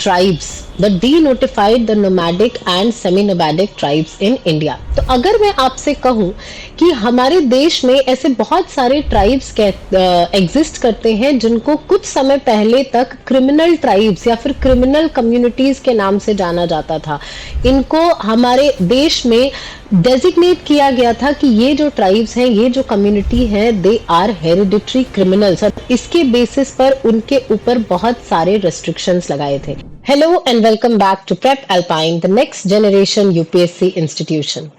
tribes, the denotified, the nomadic and semi-nomadic tribes in India. तो अगर मैं आपसे कहूँ कि हमारे देश में ऐसे बहुत सारे ट्राइब्स एग्जिस्ट करते हैं जिनको कुछ समय पहले तक क्रिमिनल ट्राइब्स या फिर क्रिमिनल कम्युनिटीज के नाम से जाना जाता था। इनको हमारे देश में डेजिग्नेट किया गया था कि ये जो ट्राइब्स हैं, ये जो कम्युनिटी है, दे आर हेरिडिटरी क्रिमिनल्स, और इसके बेसिस पर उनके ऊपर बहुत सारे रेस्ट्रिक्शंस लगाए थे। Hello and welcome back to Prep Alpine, the next generation UPSC institution.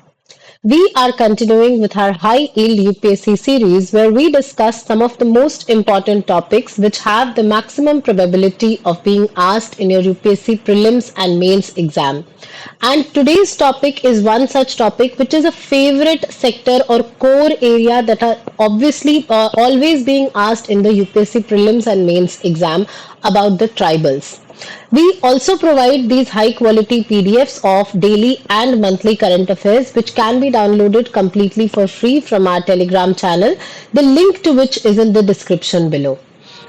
We are continuing with our high yield UPSC series where we discuss some of the most important topics which have the maximum probability of being asked in your UPSC prelims and mains exam. And today's topic is one such topic which is a favorite sector or core area that are obviously always being asked in the UPSC prelims and mains exam about the tribals. We also provide these high quality PDFs of daily and monthly current affairs which can be downloaded completely for free from our Telegram channel, the link to which is in the description below.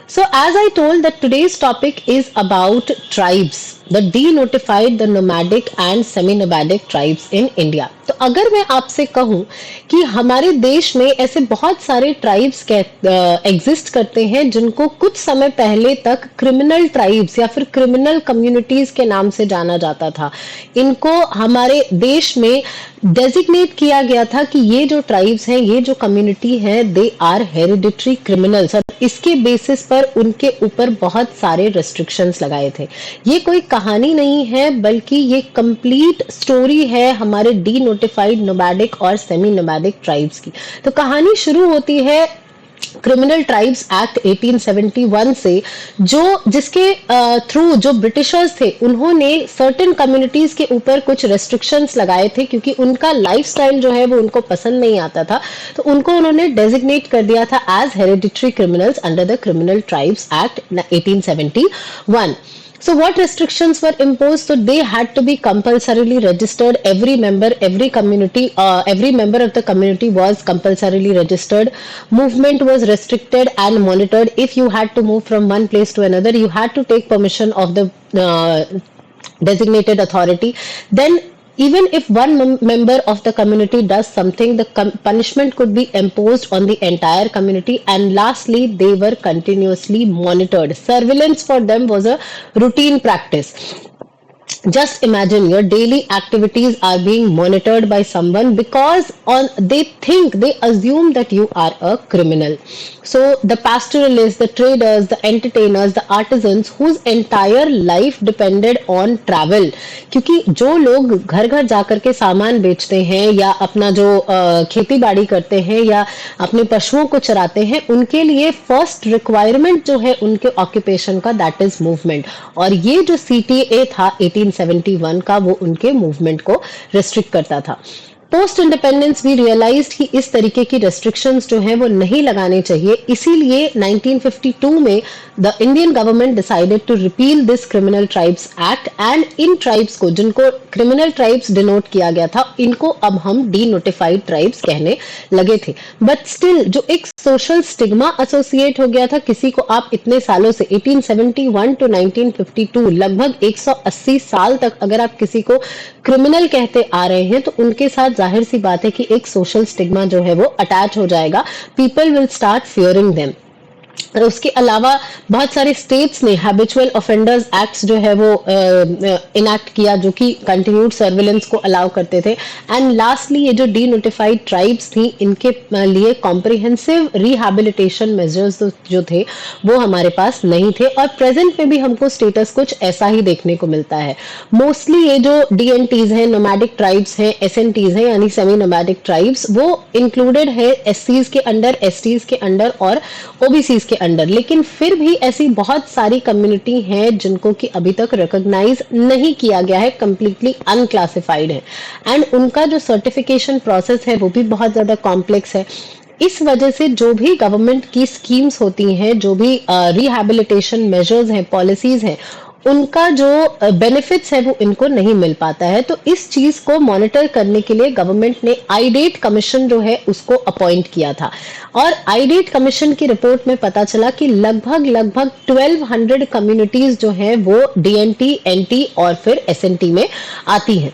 So as I told that today's topic is about tribes, the denotified, the nomadic and semi-nomadic tribes in India. तो अगर मैं आपसे कहूँ कि हमारे देश में ऐसे बहुत सारे ट्राइब्स एग्जिस्ट करते हैं जिनको कुछ समय पहले तक क्रिमिनल ट्राइब्स या फिर क्रिमिनल कम्युनिटीज के नाम से जाना जाता था। इनको हमारे देश में डेजिग्नेट किया गया था कि ये जो ट्राइब्स हैं, ये जो कम्युनिटी है, दे आर हेरिडिटरी क्रिमिनल्स, और इसके बेसिस पर उनके ऊपर बहुत सारे रेस्ट्रिक्शंस लगाए थे। ये कोई कहानी नहीं है बल्कि ये कंप्लीट स्टोरी है हमारे डीनोटिफाइड, नोमैडिक और सेमी नोमैडिक ट्राइब्स की। तो कहानी शुरू होती है क्रिमिनल ट्राइब्स एक्ट 1871 से, जिसके थ्रू जो ब्रिटिशर्स थे उन्होंने सर्टेन कम्युनिटीज के ऊपर कुछ रेस्ट्रिक्शंस लगाए थे क्योंकि उनका लाइफस्टाइल जो है वो उनको पसंद नहीं आता था। तो उनको उन्होंने डेजिग्नेट कर दिया था as hereditary criminals under the Criminal Tribes Act 1871. So what restrictions were imposed? So they had to be compulsorily registered. Every member of the community was compulsorily registered. Movement was restricted and monitored. If you had to move from one place to another, you had to take permission of the designated authority. Then even if one member of the community does something, the punishment could be imposed on the entire community. And lastly, they were continuously monitored. Surveillance for them was a routine practice. Just imagine your daily activities are being monitored by someone because they assume that you are a criminal. So the pastoralists, the traders, the entertainers, the artisans whose entire life depended on travel, क्योंकि जो लोग घर घर जाकर के सामान बेचते हैं या अपना जो खेती बाड़ी करते हैं या अपने पशुओं को चराते हैं, उनके लिए फर्स्ट रिक्वायरमेंट जो है उनके ऑक्यूपेशन का, दैट इज मूवमेंट। और ये जो CTA था 1871 का, वो उनके मूवमेंट को रिस्ट्रिक्ट करता था। पोस्ट इंडिपेंडेंस वी रियलाइज्ड कि इस तरीके की रेस्ट्रिक्शंस जो है वो नहीं लगाने चाहिए, इसीलिए 1952 में the Indian government decided to repeal this Criminal Tribes Act and इन ट्राइब्स को, जिनको क्रिमिनल ट्राइब्स डिनोट किया गया था, इनको अब हम डीनोटिफाइड ट्राइब्स कहने लगे थे। बट स्टिल जो एक सोशल स्टिग्मा एसोसिएट हो गया था किसी को, आप इतने सालों से 1871 टू 1952 लगभग 180 साल तक अगर आप किसी को क्रिमिनल कहते आ रहे हैं तो उनके साथ जाहिर सी बात है कि एक सोशल स्टिग्मा जो है वो अटैच हो जाएगा। People will start fearing them. और उसके अलावा बहुत सारे स्टेट्स ने हैबिचुअल ऑफेंडर्स एक्ट्स जो है वो इनैक्ट किया, जो कि कंटिन्यूड सर्विलेंस को अलाउ करते थे। एंड लास्टली ये जो डीनोटिफाइड ट्राइब्स थी, इनके लिए कॉम्प्रिहेंसिव रिहैबिलिटेशन मेजर्स जो थे वो हमारे पास नहीं थे। और प्रेजेंट में भी हमको स्टेटस कुछ ऐसा ही देखने को मिलता है। मोस्टली ये जो DNTs हैं, नोमैडिक ट्राइब्स हैं, SNTs हैं यानी सेमी नोमैडिक ट्राइब्स, वो इंक्लूडेड है SCs के अंडर, STs के अंडर और OBCs के अंडर। लेकिन फिर भी ऐसी बहुत सारी कम्युनिटी हैं जिनको कि अभी तक रिकॉग्नाइज नहीं किया गया है, कंप्लीटली अनक्लासिफाइड है। एंड उनका जो सर्टिफिकेशन प्रोसेस है वो भी बहुत ज्यादा कॉम्प्लेक्स है। इस वजह से जो भी गवर्नमेंट की स्कीम्स होती हैं, जो भी रिहैबिलिटेशन मेजर्स हैं, पॉलिसीज हैं, उनका जो बेनिफिट्स है वो इनको नहीं मिल पाता है। तो इस चीज को मॉनिटर करने के लिए गवर्नमेंट ने आईडेट कमीशन जो है उसको अपॉइंट किया था, और आईडेट कमीशन की रिपोर्ट में पता चला कि लगभग लगभग 1200 कम्युनिटीज जो हैं वो डीएनटी, एनटी और फिर एसएनटी में आती हैं।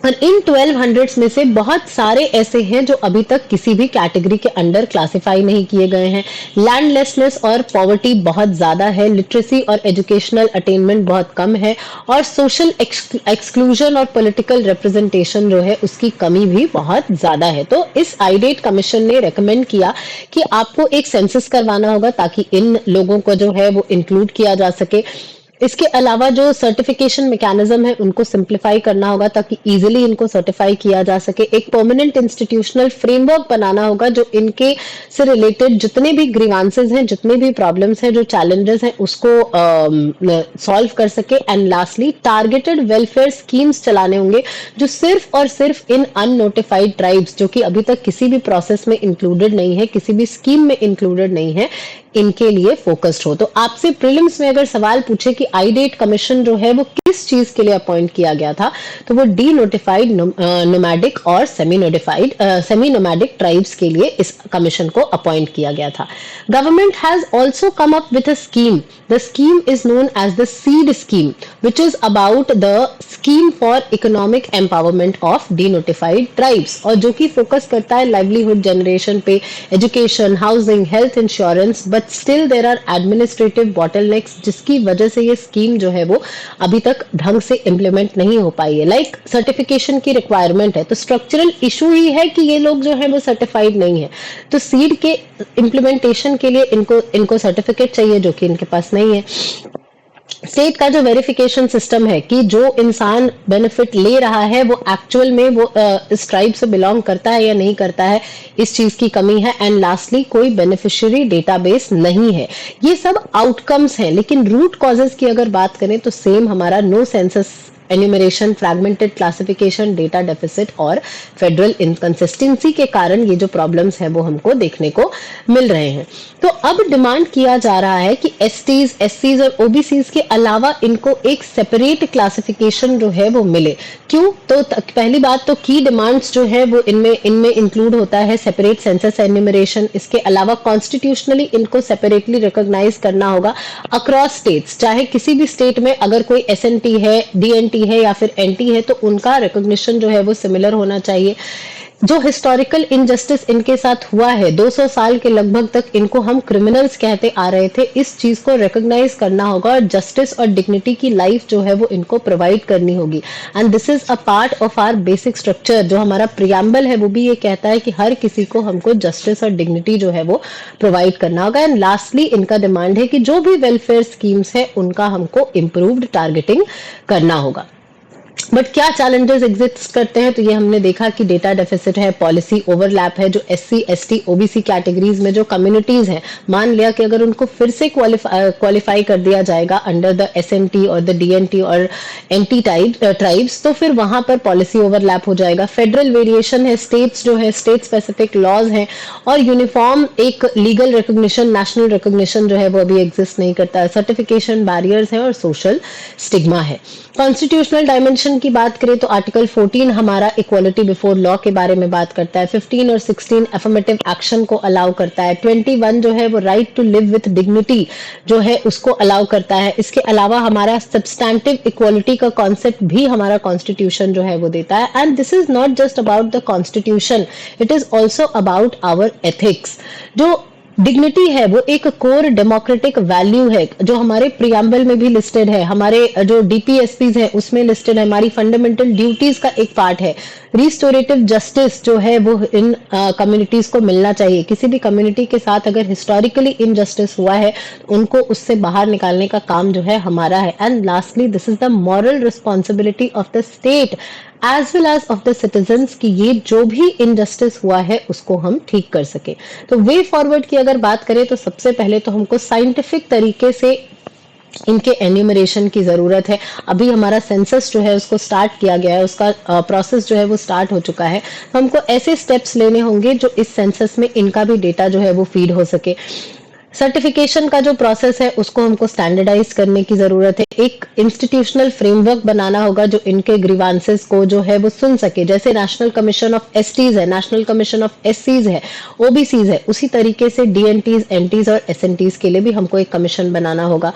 और इन 1200 में से बहुत सारे ऐसे हैं जो अभी तक किसी भी कैटेगरी के अंडर क्लासिफाई नहीं किए गए हैं। लैंडलेसनेस और पॉवर्टी बहुत ज्यादा है, लिटरेसी और एजुकेशनल अटेनमेंट बहुत कम है, और सोशल एक्सक्लूजन और पॉलिटिकल रिप्रेजेंटेशन जो है उसकी कमी भी बहुत ज्यादा है। तो इस आईडेट कमीशन ने रेकमेंड किया कि आपको एक सेंसस करवाना होगा ताकि इन लोगों को जो है वो इंक्लूड किया जा सके। इसके अलावा जो सर्टिफिकेशन मैकेनिज्म है उनको सिंप्लीफाई करना होगा ताकि इजीली इनको सर्टिफाई किया जा सके। एक परमानेंट इंस्टीट्यूशनल फ्रेमवर्क बनाना होगा जो इनके से रिलेटेड जितने भी ग्रीवांसेस हैं, जितने भी प्रॉब्लम्स हैं, जो चैलेंजेस हैं उसको सॉल्व कर सके। And lastly targeted welfare schemes चलाने होंगे जो सिर्फ और सिर्फ इन अननोटिफाइड ट्राइब्स जो कि अभी तक किसी भी प्रोसेस में इंक्लूडेड नहीं है, किसी भी स्कीम में इंक्लूडेड नहीं है, इनके लिए फोकस्ड हो। तो आपसे प्रीलिम्स में अगर सवाल पूछे कि आईडेट कमीशन जो है वो किस चीज के लिए अपॉइंट किया गया था, तो वो डी नोटिफाइड नोमैडिक और सेमी नोमैडिक ट्राइब्स के लिए इस कमीशन को अपॉइंट किया गया था। Government has also come up with a scheme. The scheme is known as the SEED scheme, which is about the scheme for economic empowerment of denotified tribes, और जो कि फोकस करता है livelihood generation पे, education, housing, health insurance, but still there are administrative bottlenecks जिसकी वजह से ये स्कीम जो है वो अभी तक ढंग से इम्प्लीमेंट नहीं हो पाई है। लाइक सर्टिफिकेशन की रिक्वायरमेंट है, तो स्ट्रक्चरल इशू ही है कि ये लोग जो है वो सर्टिफाइड नहीं है। तो सीड के इम्प्लीमेंटेशन के लिए इनको सर्टिफिकेट चाहिए जो कि इनके पास नहीं है। स्टेट का जो वेरिफिकेशन सिस्टम है कि जो इंसान बेनिफिट ले रहा है वो एक्चुअल में वो इस ट्राइब से बिलोंग करता है या नहीं करता है, इस चीज की कमी है। एंड लास्टली कोई बेनिफिशियरी डेटाबेस नहीं है। ये सब आउटकम्स हैं, लेकिन रूट कॉजेज की अगर बात करें तो सेम हमारा no census enumeration, fragmented classification, data deficit और फेडरल इनकंसिस्टेंसी के कारण ये जो प्रॉब्लम्स है वो हमको देखने को मिल रहे हैं। तो अब डिमांड किया जा रहा है कि एसटीज, एससीज और ओबीसीज के अलावा इनको एक सेपरेट क्लासिफिकेशन जो है वो मिले। क्यों? तो पहली बात तो की डिमांड्स जो है वो इनमें इंक्लूड होता है सेपरेट सेंसस एन्यूमरेशन। इसके अलावा कॉन्स्टिट्यूशनली इनको सेपरेटली रिकॉग्नाइज करना होगा अक्रॉस स्टेट्स। चाहे किसी भी स्टेट में अगर कोई एसएनटी है, डीएनटी है या फिर एनटी है, तो उनका रिकॉग्निशन जो है वो सिमिलर होना चाहिए। जो हिस्टोरिकल इनजस्टिस इनके साथ हुआ है 200 साल के लगभग तक, इनको हम क्रिमिनल्स कहते आ रहे थे, इस चीज को रिकॉग्नाइज करना होगा और जस्टिस और डिग्निटी की लाइफ जो है वो इनको प्रोवाइड करनी होगी। And this is a part of our basic structure. जो हमारा प्रियम्बल है वो भी ये कहता है कि हर किसी को हमको जस्टिस और डिग्निटी जो है वो प्रोवाइड करना होगा। एंड लास्टली इनका डिमांड है कि जो भी वेलफेयर स्कीम्स है उनका हमको इम्प्रूव्ड टारगेटिंग करना होगा। बट क्या चैलेंजेस एग्जिस्ट करते हैं? तो ये हमने देखा कि डेटा डेफिसिट है, पॉलिसी ओवरलैप है। जो एससी, एसटी, ओबीसी कैटेगरीज में जो कम्युनिटीज हैं, मान लिया कि अगर उनको फिर से क्वालिफाई कर दिया जाएगा अंडर द एसएनटी और द डीएनटी और एनटी ट्राइब्स, तो फिर वहां पर पॉलिसी ओवरलैप हो जाएगा। फेडरल वेरिएशन है, स्टेट्स जो है स्टेट स्पेसिफिक लॉज हैं, और यूनिफॉर्म एक लीगल रिकॉग्निशन, नेशनल रिकॉग्निशन जो है वो अभी एग्जिस्ट नहीं करता है। सर्टिफिकेशन बैरियर्स है और सोशल स्टिग्मा है। कॉन्स्टिट्यूशनल डायमेंशन की बात करें तो आर्टिकल 14 हमारा इक्वालिटी बिफोर लॉ के बारे में बात करता है। 15 और 16 अफर्मेटिव एक्शन को अलाउ करता है। 21 जो है वो right to live with dignity जो है उसको अलाउ करता है। इसके अलावा हमारा सब्सटैंटिव इक्वालिटी का कॉन्सेप्ट भी हमारा कॉन्स्टिट्यूशन जो है वो देता है। And this is not just about the constitution, it is also about our ethics. जो डिग्निटी है वो एक कोर डेमोक्रेटिक वैल्यू है जो हमारे प्रियम्बल में भी लिस्टेड है, हमारे जो डीपीएसपीज है उसमें लिस्टेड है, हमारी फंडामेंटल ड्यूटीज का एक पार्ट है। रिस्टोरेटिव जस्टिस जो है वो इन कम्युनिटीज को मिलना चाहिए। किसी भी कम्युनिटी के साथ अगर हिस्टोरिकली इनजस्टिस हुआ है उनको उससे बाहर निकालने का काम जो है हमारा है। And lastly this is the moral responsibility of the state as well as of the citizens कि ये जो भी इनजस्टिस हुआ है उसको हम ठीक कर सके। तो वे फॉरवर्ड की अगर बात करें तो सबसे पहले तो हमको साइंटिफिक तरीके से इनके एन्यूमरेशन की जरूरत है। अभी हमारा सेंसस जो है उसको स्टार्ट किया गया है, उसका प्रोसेस जो है वो स्टार्ट हो चुका है। तो हमको ऐसे स्टेप्स लेने होंगे जो इस सेंसस में इनका भी डेटा जो है वो फीड हो सके। सर्टिफिकेशन का जो प्रोसेस है उसको हमको स्टैंडर्डाइज करने की जरूरत है। एक इंस्टीट्यूशनल फ्रेमवर्क बनाना होगा जो इनके ग्रीवांसेस को जो है वो सुन सके। जैसे नेशनल कमीशन ऑफ एसटीज है, नेशनल कमीशन ऑफ एससीज है, ओबीसीज है, उसी तरीके से डीएनटीज, एनटीज और एसएनटीज के लिए भी हमको एक कमीशन बनाना होगा।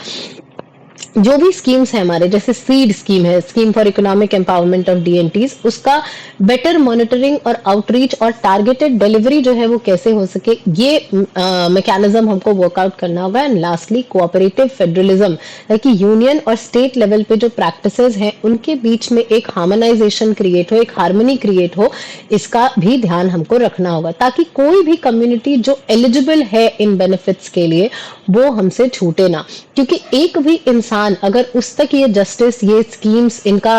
जो भी स्कीम्स है हमारे, जैसे सीड स्कीम है, scheme for economic empowerment of DNTs, उसका बेटर मॉनिटरिंग और आउटरीच और टारगेटेड डिलीवरी जो है वो कैसे हो सके, ये मैकेनिज्म हमको वर्कआउट करना होगा। एंड लास्टली कोऑपरेटिव फेडरलिज्म, कि यूनियन और स्टेट लेवल पे जो प्रैक्टिसेस हैं उनके बीच में एक हार्मोनाइजेशन क्रिएट हो, एक हार्मनी क्रिएट हो, इसका भी ध्यान हमको रखना होगा, ताकि कोई भी कम्युनिटी जो एलिजिबल है इन बेनिफिट्स के लिए वो हमसे छूटे ना। क्योंकि एक भी इंसान अगर उस तक ये जस्टिस, ये स्कीम्स, इनका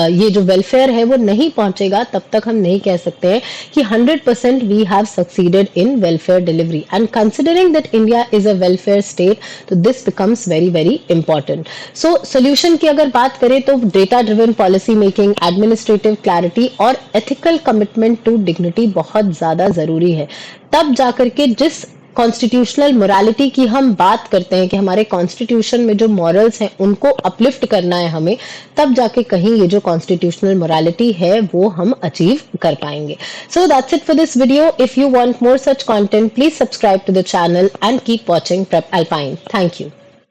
ये जो वेलफेयर है वो नहीं पहुंचेगा, तब तक हम नहीं कह सकते हैं कि 100% we have succeeded in welfare delivery. And considering that India is a welfare state, तो this becomes very very important. So solution की अगर बात करें तो data driven policy making, administrative clarity और एथिकल कमिटमेंट टू डिग्निटी बहुत ज्यादा जरूरी है। तब जाकर के जिस कॉन्स्टिट्यूशनल मोरालिटी की हम बात करते हैं कि हमारे कॉन्स्टिट्यूशन में जो मॉरल्स हैं उनको अपलिफ्ट करना है हमें, तब जाके कहीं ये जो कॉन्स्टिट्यूशनल मोरालिटी है वो हम अचीव कर पाएंगे। So that's it for this video. If you want more such content, please subscribe to the channel and keep watching Prep Alpine. Thank you.